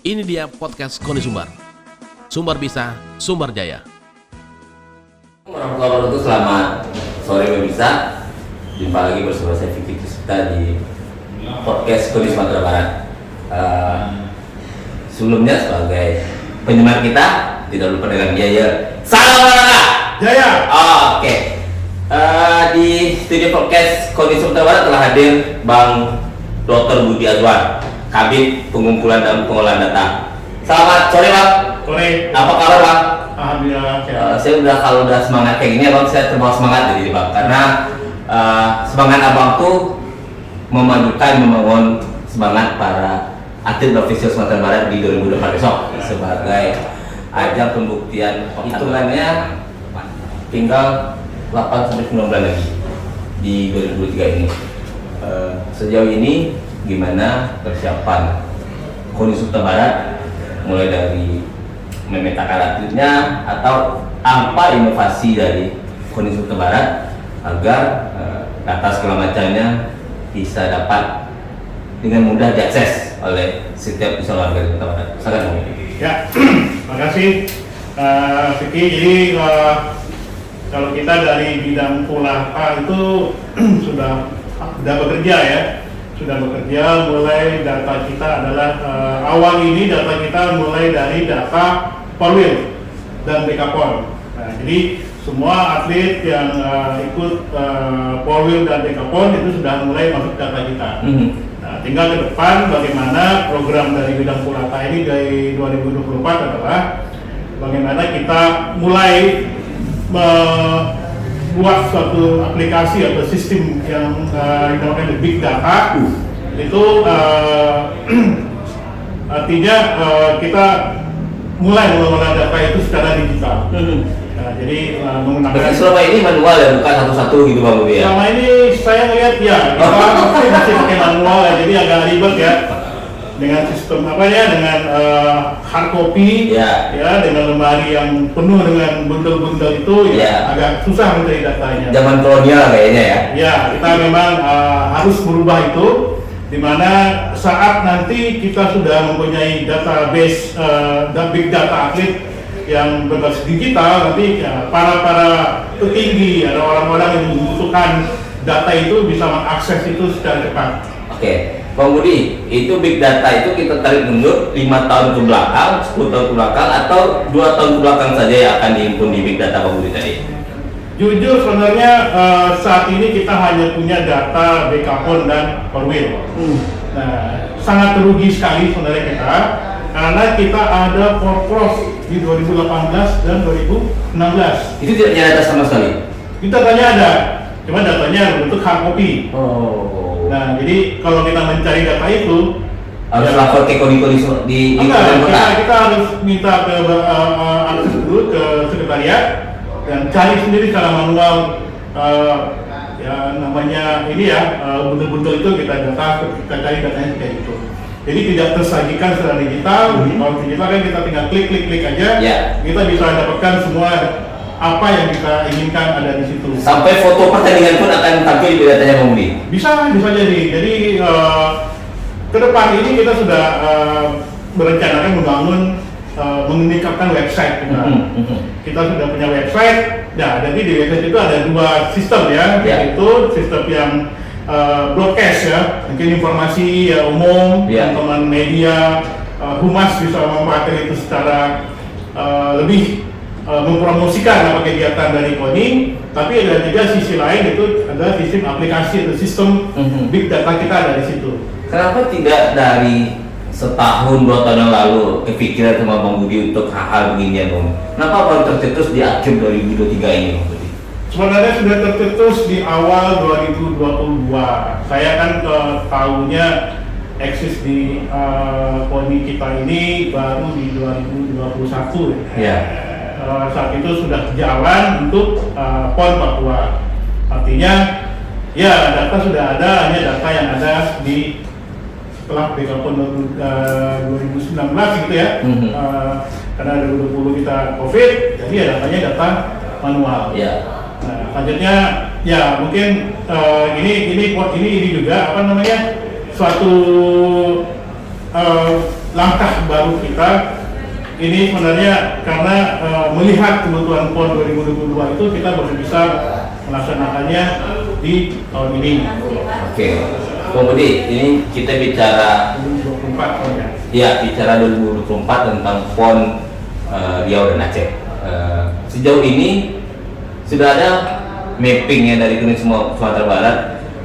Ini dia podcast Koni Sumbar. Sumbar bisa, Sumbar jaya. Warahmatullahi wabarakatuh. Selamat sore pemirsa. Jumpa lagi bersama saya Fikri Krisita di podcast Koni Sumatera Barat. Sebelumnya sebagai penyemar kita, tidak lupa dengan Jaya. Salam olahraga. Jaya. Oke. Di studio podcast Koni Sumatera Barat telah hadir Bang Dr. Budi Azwar, Kabid Pengumpulan dan Pengolahan Data. Selamat sore Bang. Sore. Apa kabar Bang? Alhamdulillah. Saya kalau udah semangat kayak gini Bang, saya terbawa semangat jadi Bang, karena semangat Abang tuh membangun semangat para atlet berofisial Sumatera Barat di 2024 besok sebagai ajang pembuktian. Hitungannya tinggal 8-9 bulan lagi di 2023 ini. Sejauh ini gimana persiapan Koni Sumatera Barat, mulai dari memetakan atletnya atau apa inovasi dari Koni Sumatera Barat agar data segala macamnya bisa dapat dengan mudah diakses oleh setiap usaha warga di Sumatera Barat. Silakan. Ya, makasih Vicky. Jadi kalau kita dari bidang Pulaka itu sudah bekerja ya. Sudah bekerja, mulai data kita adalah awal ini data kita mulai dari data Polwil dan Dekapon. Nah, jadi semua atlet yang ikut Polwil dan Dekapon itu sudah mulai masuk data kita. Nah, tinggal ke depan bagaimana program dari bidang Pulaka ini dari 2024 adalah bagaimana kita mulai buat suatu aplikasi atau sistem yang dinamakan Big Data. Itu artinya kita mulai mengelola data itu secara digital. Nah, jadi menggunakan Selama ini manual ya, bukan satu-satu gitu Bang Budi ya? Selama ini saya lihat ya kita masih pakai manual ya, jadi agak ribet ya dengan sistem dengan hard copy ya, dengan lemari yang penuh dengan bundel-bundel itu ya, agak susah mencari datanya. Zaman kolonial kayaknya ya. Ya, kita memang harus merubah itu, di mana saat nanti kita sudah mempunyai database big data atlet yang berbasis digital, nanti ya, para petinggi ada orang-orang yang membutuhkan data itu bisa mengakses itu secara cepat. Oke, Bang Budi, itu big data itu kita tarik mundur 5 tahun ke belakang, 10 tahun ke belakang, atau 2 tahun ke belakang saja yang akan dihimpun di big data Bang Budi tadi? Jujur sebenarnya saat ini kita hanya punya data Dekapon dan Polwil. Nah, sangat rugi sekali sebenarnya kita, karena kita ada Porpros di 2018 dan 2016. Itu tidak punya data sama sekali? Kita tanya ada, cuma datanya bentuk hard copy. Nah, jadi kalau kita mencari data itu harus lapor ke Koni di kita harus minta ke akses dulu ke sekretariat dan cari sendiri secara manual. Ya namanya ini ya, bundel-bundel itu kita cari datanya kayak gitu. Jadi tidak tersajikan secara digital. Kalau digital kan kita tinggal klik aja, kita bisa dapatkan semua apa yang kita inginkan ada di situ. Sampai foto pertandingan pun akan tampil di datanya Bang Budi? Bisa jadi. Jadi ke depan ini kita sudah berencanakan membangun meningkatkan website kita. Kita sudah punya website. Nah, jadi di website itu ada 2 sistem ya, yaitu sistem yang broadcast ya, mungkin informasi umum, teman-teman media, humas bisa memanfaatkan itu secara lebih mempromosikan apa kegiatan dari Koni. Tapi ada juga sisi lain, itu adalah sistem aplikasi atau sistem big data kita ada di situ. Kenapa tidak dari setahun 2 tahun yang lalu kepikiran sama Bang Budi untuk hal-hal beginian Bang? Kenapa baru tercetus di akhir 2023 ini Bang Budi? Sebenarnya sudah tercetus di awal 2022. Saya kan tahunya eksis di Koni kita ini baru di 2021 ya. Saat itu sudah jalan untuk PON Papua. Artinya ya data sudah ada, hanya data yang ada di setelah Dekapon 2019 gitu ya. Karena 2020 kita COVID, jadi ya datanya data manual. Nah, selanjutnya ya mungkin ini juga suatu langkah baru kita ini sebenarnya karena melihat kebutuhan PON 2022 itu kita baru bisa melaksanakannya di tahun ini. Oke. Kemudian ini kita bicara 2024 tahun ya. Ya, bicara 2024 tentang PON Riau dan Aceh. Sejauh ini sudah ada mappingnya dari Sumatera Barat,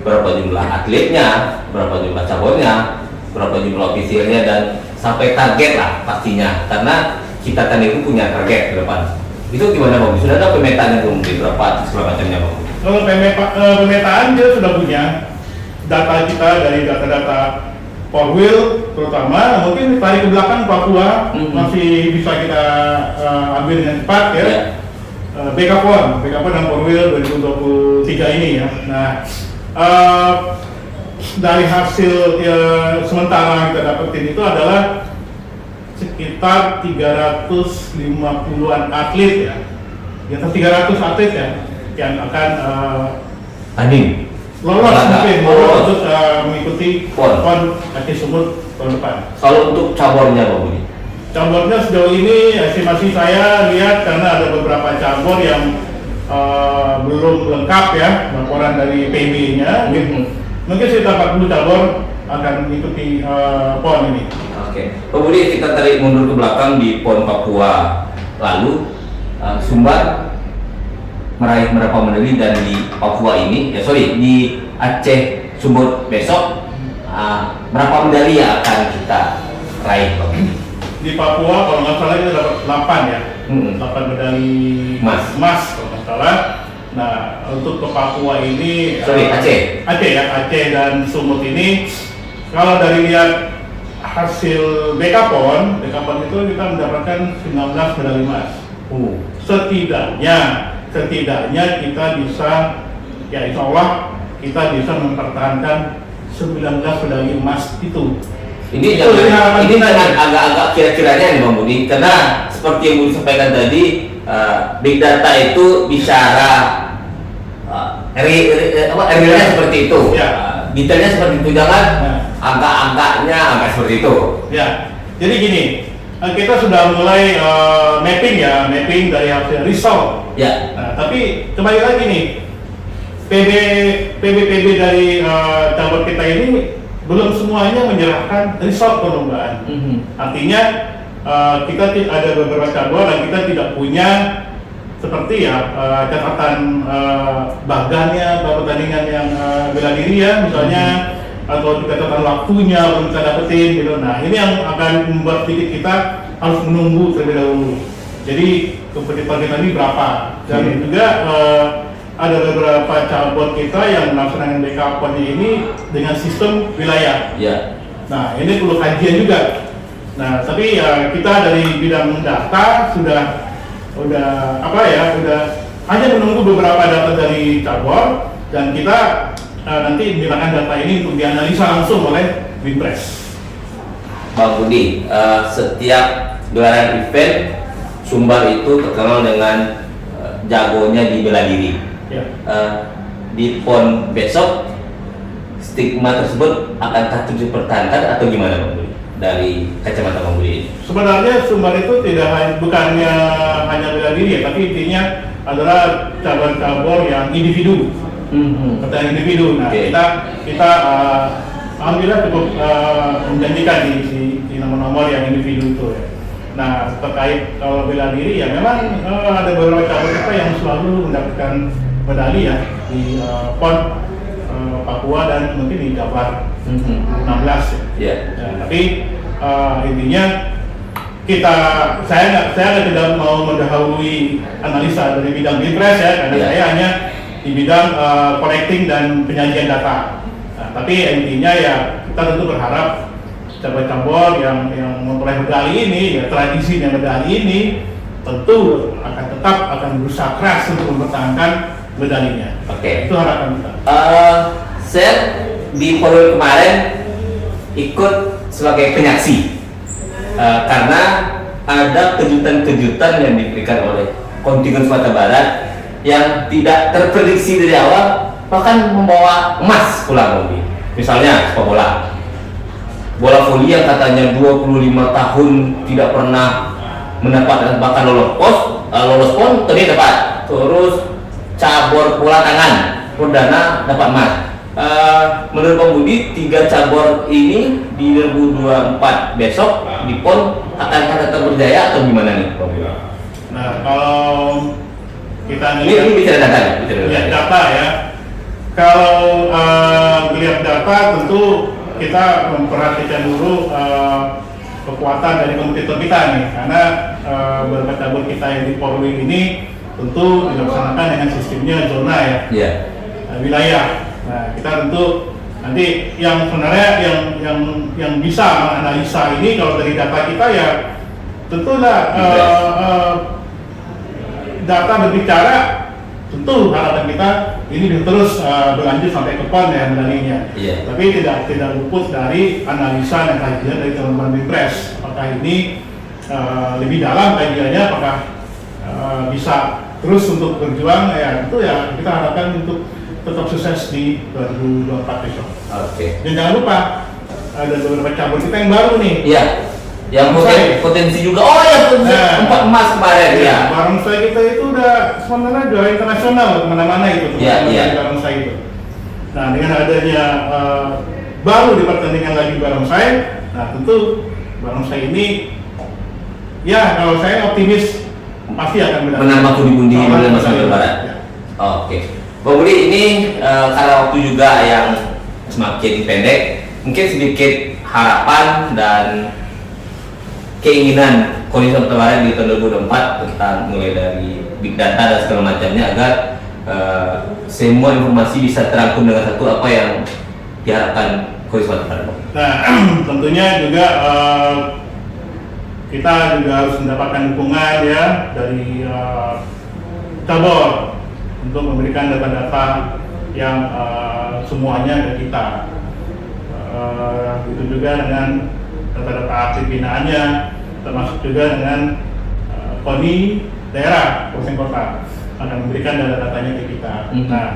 berapa jumlah atletnya, berapa jumlah caburnya, berapa jumlah ofisialnya, dan sampai target lah pastinya, karena kita kan itu punya target ke depan. Itu gimana Bang? Sudah ada pemetaan belum, mungkin berapa segala macamnya Bang? Kalau pemetaan kita sudah punya data kita dari data-data Polwil terutama, mungkin tarik ke belakang Papua masih bisa kita ambil dengan cepat ya. Yeah. BK-PON dan Polwil 2023 ini ya. Nah, dari hasil sementara yang kita dapetin itu adalah sekitar 350-an atlet ya, di atas 300 atlet ya yang akan lolos untuk mengikuti PON Aceh Sumut tahun depan. Kalau untuk cabornya Bang Budi? Cabornya sejauh ini estimasi saya lihat karena ada beberapa cabur yang belum lengkap ya laporan dari PB-nya. Mungkin sekitar 40 cabur akan mengikuti PON ini. Oke. Bang Budi, kita tarik mundur ke belakang di PON Papua lalu, Sumbar meraih berapa medali, dan di Papua ini, di Aceh Sumut besok berapa medali yang akan kita raih Bang Budi? Di Papua kalau nggak salah kita dapat 8 ya, 8 medali emas kalau nggak salah. Nah, untuk ke Papua ini Aceh Aceh dan Sumut ini, kalau dari lihat hasil BK-PON itu kita mendapatkan 19 medali emas. Setidaknya kita bisa, ya insya Allah kita bisa mempertahankan 19 medali emas itu. Ini dengan agak-agak kira-kiranya nih Bang Budi, karena seperti yang Budi sampaikan tadi, big data itu bicara realnya seperti itu, detailnya seperti itu, jangan angka-angkanya agak seperti itu. Ya, jadi gini, kita sudah mulai mapping dari hasil result. Ya. Nah, tapi kembali lagi nih, PB dari cabur kita ini belum semuanya menyerahkan result perlombaan. Artinya kita ada beberapa cabur yang kita tidak punya seperti catatan bagannya, pertandingan yang bela diri ya misalnya, atau catatan waktunya belum kita dapetin gitu. Nah, ini yang akan membuat kita harus menunggu terlebih dahulu. Jadi kompetitor kita ini berapa, dan juga ada beberapa cabur kita yang melaksanakan BK-PON ini dengan sistem wilayah. Nah, ini perlu kajian juga. Nah, tapi kita dari bidang data sudah hanya menunggu beberapa data dari cabur, dan kita nanti menggunakan data ini untuk dianalisa langsung oleh Binpres. Bang Budi, setiap gelaran event Sumbar itu terkenal dengan jagonya di bela diri. Di PON besok stigma tersebut akan tetap dipertahankan atau gimana Bang Budi? Dari kacamata Bang Budi? Sebenarnya Sumbar itu bukannya hanya bela diri ya, tapi intinya adalah cabur-cabur yang individu, pertandingan individu. Nah, kita alhamdulillah cukup menjanjikan di nomor-nomor yang individu itu ya. Nah, terkait kalau bela diri ya memang ada beberapa cabur kita yang selalu mendapatkan medali ya di PON Papua dan mungkin di Jabar 16 ya. Tapi intinya saya tidak mau mendahului analisa dari bidang Binpres ya, karena saya hanya di bidang collecting dan penyajian data. Nah, tapi intinya ya kita tentu berharap cabur-cabur yang memperoleh medali ini, ya tradisinya medali ini tentu akan berusaha keras untuk mempertahankan medalinya. Itu harapan kita. Saya di Polwil kemarin ikut sebagai penyaksi karena ada kejutan-kejutan yang diberikan oleh kontingen Sumatera Barat yang tidak terprediksi dari awal, bahkan membawa emas pulang lagi. Misalnya sepak bola, bola voli yang katanya 25 tahun tidak pernah mendapat bahkan lolos pon tadi dapat. Terus cabur bola tangan perdana dapat emas. Menurut Bang Budi, 3 cabur ini di 2024 besok di PON akan tetap berjaya atau gimana nih Bang Budi? Nah, kalau kita Ini bicara data ya? lihat data ya. Kalau melihat data tentu kita memperhatikan dulu kekuatan dari kompetitor kita nih, karena beberapa cabur kita yang di Polri ini tentu dilaksanakan dengan sistemnya zona ya, Iya. wilayah. Nah, kita tentu nanti yang sebenarnya yang bisa menganalisa ini kalau dari data kita ya tentulah data berbicara, tentu harapan kita ini terus berlanjut sampai ke PON ya medalinya. Iya. Tapi tidak luput dari analisa dan kajian dari teman-teman Binpres. Apakah ini lebih dalam kajiannya, apakah bisa terus untuk berjuang ya, tentu ya kita harapkan untuk tetap sukses di 2024 besok. Oke. Dan jangan lupa ada beberapa cabur kita yang baru nih. Iya. Yang potensi juga. Oh ya, Nah, 4 emas kemarin ya. Barongsai kita itu udah sebenarnya juara internasional kemana-mana itu. Iya. Barongsai itu. Nah, dengan adanya baru di pertandingan lagi barongsai, nah tentu barongsai ini ya kalau saya optimis pasti akan Menambah pundi-pundi di Sumatera Barat. Ya. Oke. Bang Budi, ini karena waktu juga yang semakin pendek, mungkin sedikit harapan dan keinginan KONI Sumatera Barat di tahun 2024 tentang mulai dari big data dan segala macamnya agar semua informasi bisa terangkum dengan satu apa yang diharapkan KONI Sumatera Barat. Nah, tentunya juga kita juga harus mendapatkan dukungan ya dari cabur untuk memberikan data-data yang semuanya ke kita. Itu juga dengan data-data aktif binaannya, termasuk juga dengan KONI daerah, kabupaten kota akan memberikan data-datanya ke kita. Nah,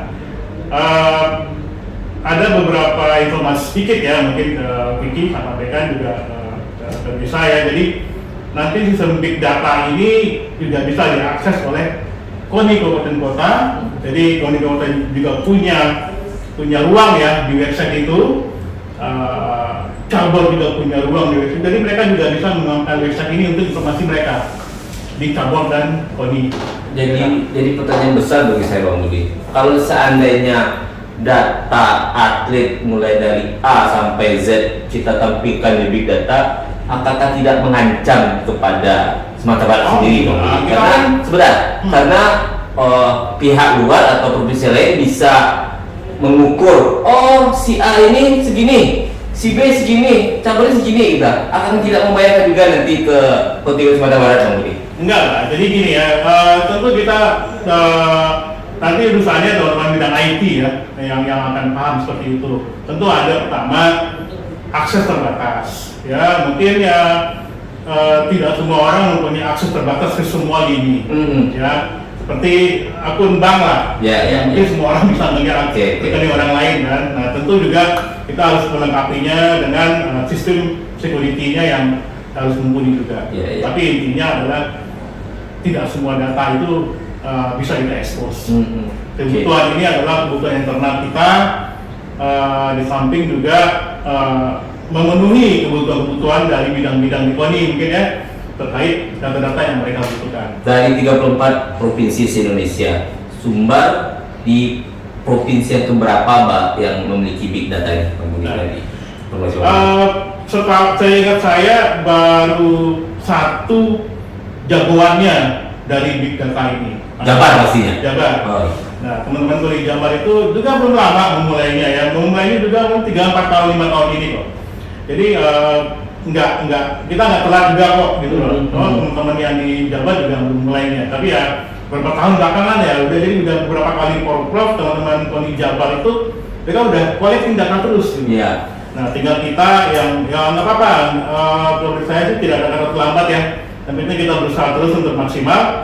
ada beberapa informasi sedikit ya, mungkin Vicky sampaikan juga bisa ya. Jadi nanti sistem big data ini juga bisa diakses oleh KONI kabupaten kota. Jadi KONI kabupaten juga punya ruang ya di website itu. Cabur juga punya ruang di website. Jadi mereka juga bisa menggunakan website ini untuk informasi mereka di cabur dan KONI. Jadi pertanyaan besar bagi saya Bang Budi. Kalau seandainya data atlet mulai dari A sampai Z kita tampilkan di big data, apakah tidak mengancam kepada Sumatera Barat sendiri Bang Budi? Karena pihak luar atau provinsi lain bisa mengukur, oh si A ini segini, si B segini, caburnya segini, gitu. Akan tidak membayangkan juga nanti ke kontingen Sumatera Barat Bang Budi? Enggak lah, jadi gini ya, tentu kita nanti urusannya teman-teman bidang IT ya yang akan paham seperti itu. Tentu ada pertama akses terbatas ya, mungkin ya tidak semua orang mempunyai akses terbatas ke semua lini ya, seperti akun bank lah mungkin semua orang bisa melihat rekening orang lain kan. Nah tentu juga kita harus melengkapinya dengan sistem security-nya yang harus mumpuni juga. Tapi intinya adalah tidak semua data itu bisa kita expose. Kebutuhan ini adalah kebutuhan internal kita, di samping juga memenuhi kebutuhan-kebutuhan dari bidang-bidang di KONI mungkin ya, terkait data-data yang mereka butuhkan. Dari 34 provinsi di-Indonesia, Sumbar di provinsi yang keberapa Mbak yang memiliki big data ini? Saya ingat saya baru satu jagoannya dari big data ini. Jabar pastinya? Jabar. Nah teman-teman KONI Jabar itu juga belum lama memulainya ya, memulainya juga 3, 4 tahun, 5 tahun ini kok. Jadi kita nggak telat juga kok gitu loh. Teman-teman yang di Jabar juga belum mulainya, tapi ya beberapa tahun belakangan ya udah, jadi udah beberapa kali porprov teman-teman KONI Jabar itu mereka udah quality data terus gitu. Nah tinggal kita yang nggak apa-apa, menurut saya sih tidak ada kata terlambat ya, tapi kita berusaha terus untuk maksimal.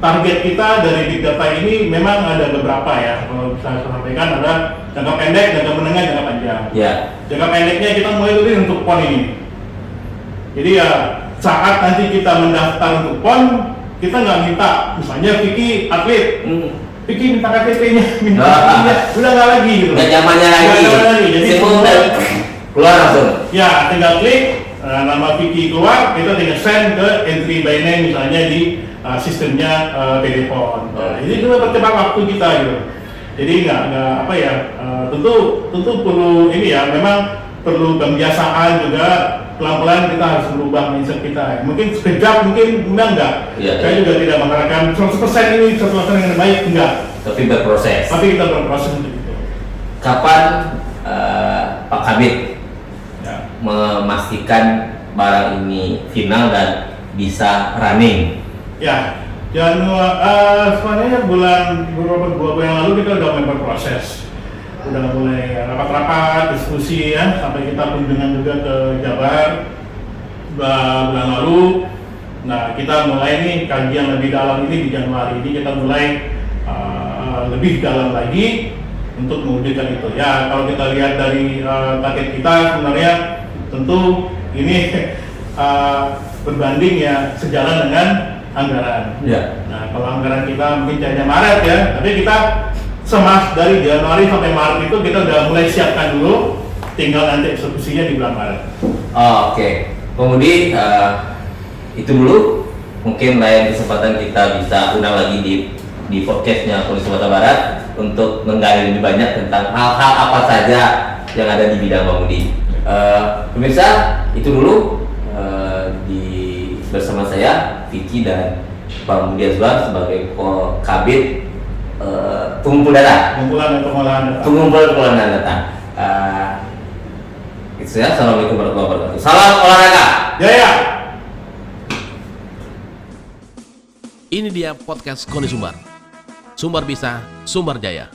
target kita dari big data ini memang ada beberapa ya. Kalau bisa saya sampaikan ada jangka pendek, jangka menengah, jangka panjang. Ya. Jangka pendeknya kita mulai dulu untuk PON ini. Jadi ya saat nanti kita mendaftar untuk PON, kita nggak minta misalnya Vicky atlet, Vicky minta KTP-nya, minta KTP-nya, udah nggak lagi gitu. Nggak zamannya lagi. Nggak zamannya lagi. Jadi semua udah keluar langsung. ya tinggal klik nama Vicky keluar, kita tinggal send ke entry by name misalnya di sistemnya PD PON. Ini juga percepat waktu kita gitu. Jadi nggak apa ya, tentu perlu ini ya, memang perlu pembiasaan juga, pelan-pelan kita harus merubah mindset kita. Mungkin sekejap, mungkin enggak. Iya, Saya iya. juga tidak mengharapkan 100% ini 100% yang baik, enggak. Tapi berproses. Tapi kita berproses untuk itu. Kapan Pak Kabid Ya. memastikan barang ini final dan bisa running? Ya, sebenarnya beberapa bulan yang lalu kita udah mulai berproses, udah mulai rapat-rapat, diskusi ya, sampai kita kunjungan juga ke Jabar bulan lalu. Nah, kita mulai nih kajian lebih dalam ini di Januari ini, kita mulai lebih dalam lagi untuk mewujudkan itu. Ya, kalau kita lihat dari target kita sebenarnya tentu ini berbanding ya sejalan dengan anggaran. Ya. Nah, kalau anggaran kita mungkin cairnya Maret ya, tapi kita dari Januari sampai Maret itu kita udah mulai siapkan dulu, tinggal nanti eksekusinya di bulan Maret. Oke. Kemudian itu dulu. Mungkin lain kesempatan kita bisa undang lagi di podcastnya Polisi Sumatera Barat untuk menggali lebih banyak tentang hal-hal apa saja yang ada di bidang Bangudi. Pemirsa, itu dulu bersama saya Vicky dan Pak Budi Azwar sebagai Kabid pengumpul data. Pengumpulan dan pengolahan data. Pengumpulan data. Itu ya. Assalamualaikum warahmatullahi wabarakatuh. Salam olahraga. Jaya. Ini dia podcast Koni Sumbar. Sumbar bisa, Sumbar jaya.